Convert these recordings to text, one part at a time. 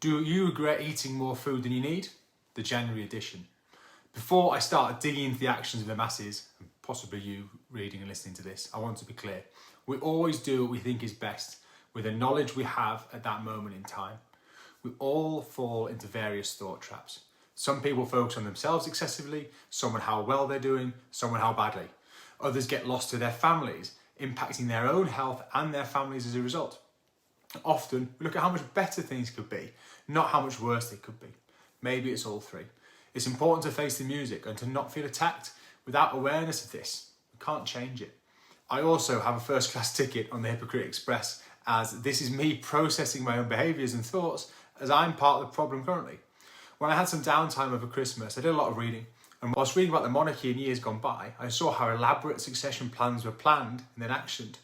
Do you regret eating more food than you need? The January edition. Before I start digging into the actions of the masses, and possibly you reading and listening to this, I want to be clear. We always do what we think is best with the knowledge we have at that moment in time. We all fall into various thought traps. Some people focus on themselves excessively, some on how well they're doing, some on how badly. Others get lost to their families, impacting their own health and their families as a result. Often, we look at how much better things could be, not how much worse they could be. Maybe it's all three. It's important to face the music and to not feel attacked. Without awareness of this, we can't change it. I also have a first-class ticket on the Hypocrite Express, as this is me processing my own behaviours and thoughts, as I'm part of the problem currently. When I had some downtime over Christmas, I did a lot of reading, and whilst reading about the monarchy in years gone by, I saw how elaborate succession plans were planned and then actioned,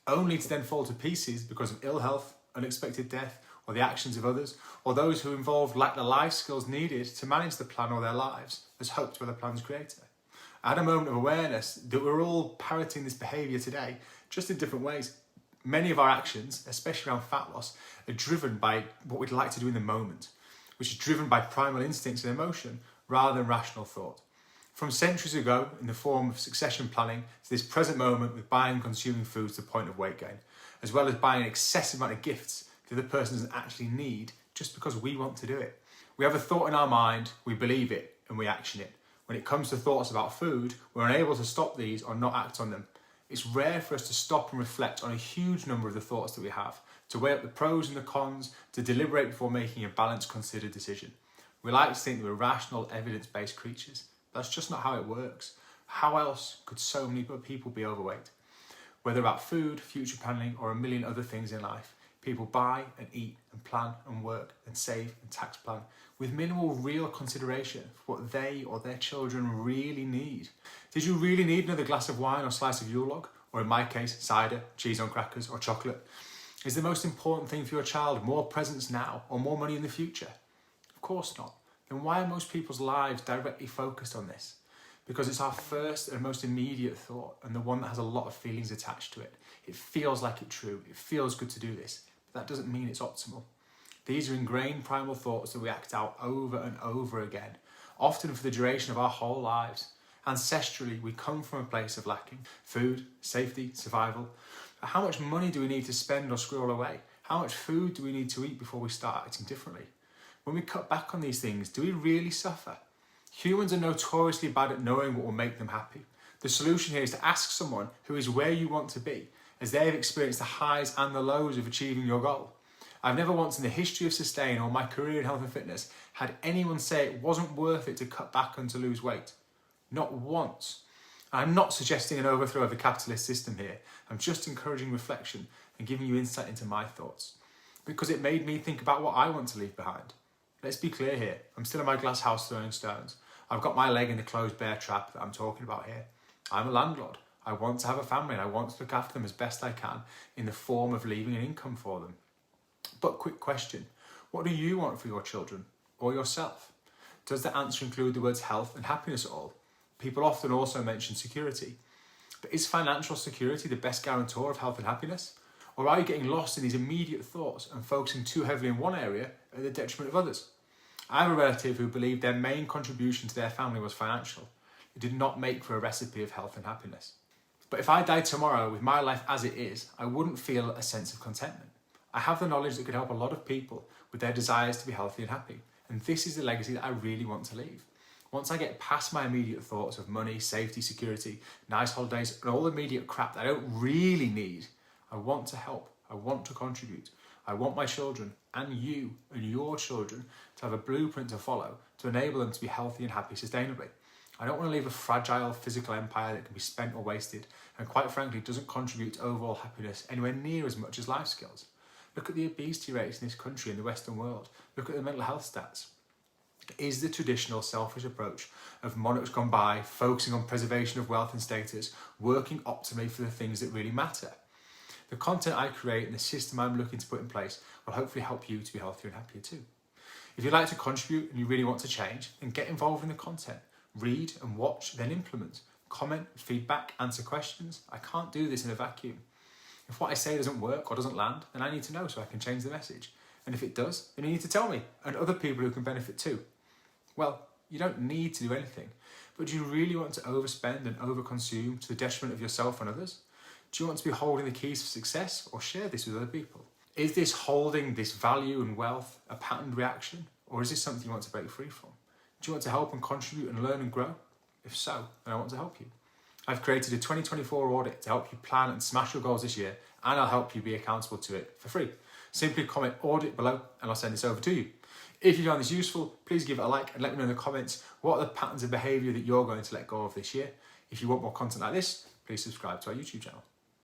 only to then fall to pieces because of ill health, unexpected death, or the actions of others, or those who involved lacked the life skills needed to manage the plan or their lives, as hoped by the plan's creator. I had a moment of awareness that we're all parroting this behaviour today, just in different ways. Many of our actions, especially around fat loss, are driven by what we'd like to do in the moment, which is driven by primal instincts and emotion rather than rational thought. From centuries ago, in the form of succession planning, to this present moment with buying and consuming foods to the point of weight gain, as well as buying an excessive amount of gifts that the person doesn't actually need just because we want to do it. We have a thought in our mind, we believe it, and we action it. When it comes to thoughts about food, we're unable to stop these or not act on them. It's rare for us to stop and reflect on a huge number of the thoughts that we have, to weigh up the pros and the cons, to deliberate before making a balanced, considered decision. We like to think that we're rational, evidence-based creatures. That's just not how it works. How else could so many people be overweight? Whether about food, future planning, or a million other things in life, people buy and eat and plan and work and save and tax plan with minimal real consideration for what they or their children really need. Did you really need another glass of wine or slice of Yule log? Or in my case, cider, cheese on crackers, or chocolate? Is the most important thing for your child more presents now or more money in the future? Of course not. Then why are most people's lives directly focused on this? Because it's our first and most immediate thought, and the one that has a lot of feelings attached to it. It feels like it's true, it feels good to do this, but that doesn't mean it's optimal. These are ingrained primal thoughts that we act out over and over again, often for the duration of our whole lives. Ancestrally, we come from a place of lacking food, safety, survival. But how much money do we need to spend or squirrel away? How much food do we need to eat before we start acting differently? When we cut back on these things, do we really suffer? Humans are notoriously bad at knowing what will make them happy. The solution here is to ask someone who is where you want to be, as they have experienced the highs and the lows of achieving your goal. I've never once in the history of Sustain or my career in health and fitness had anyone say it wasn't worth it to cut back and to lose weight. Not once. I'm not suggesting an overthrow of the capitalist system here. I'm just encouraging reflection and giving you insight into my thoughts, because it made me think about what I want to leave behind. Let's be clear here. I'm still in my glass house throwing stones. I've got my leg in the closed bear trap that I'm talking about here. I'm a landlord. I want to have a family and I want to look after them as best I can in the form of leaving an income for them. But quick question, what do you want for your children or yourself? Does the answer include the words health and happiness at all? People often also mention security. But is financial security the best guarantor of health and happiness? Or are you getting lost in these immediate thoughts and focusing too heavily in one area at the detriment of others? I have a relative who believed their main contribution to their family was financial. It did not make for a recipe of health and happiness. But if I died tomorrow with my life as it is, I wouldn't feel a sense of contentment. I have the knowledge that could help a lot of people with their desires to be healthy and happy. And this is the legacy that I really want to leave. Once I get past my immediate thoughts of money, safety, security, nice holidays, and all the immediate crap that I don't really need, I want to help. I want to contribute. I want my children and you and your children to have a blueprint to follow to enable them to be healthy and happy sustainably. I don't want to leave a fragile physical empire that can be spent or wasted and quite frankly doesn't contribute to overall happiness anywhere near as much as life skills. Look at the obesity rates in this country and the Western world. Look at the mental health stats. Is the traditional selfish approach of monarchs gone by, focusing on preservation of wealth and status, working optimally for the things that really matter? The content I create and the system I'm looking to put in place will hopefully help you to be healthier and happier too. If you'd like to contribute and you really want to change, then get involved in the content. Read and watch, then implement. Comment, feedback, answer questions. I can't do this in a vacuum. If what I say doesn't work or doesn't land, then I need to know so I can change the message. And if it does, then you need to tell me and other people who can benefit too. Well, you don't need to do anything, but do you really want to overspend and overconsume to the detriment of yourself and others? Do you want to be holding the keys for success or share this with other people? Is this holding this value and wealth a patterned reaction, or is this something you want to break free from? Do you want to help and contribute and learn and grow? If so, then I want to help you. I've created a 2024 audit to help you plan and smash your goals this year, and I'll help you be accountable to it for free. Simply comment audit below and I'll send this over to you. If you found this useful, please give it a like and let me know in the comments what are the patterns of behaviour that you're going to let go of this year. If you want more content like this, please subscribe to our YouTube channel.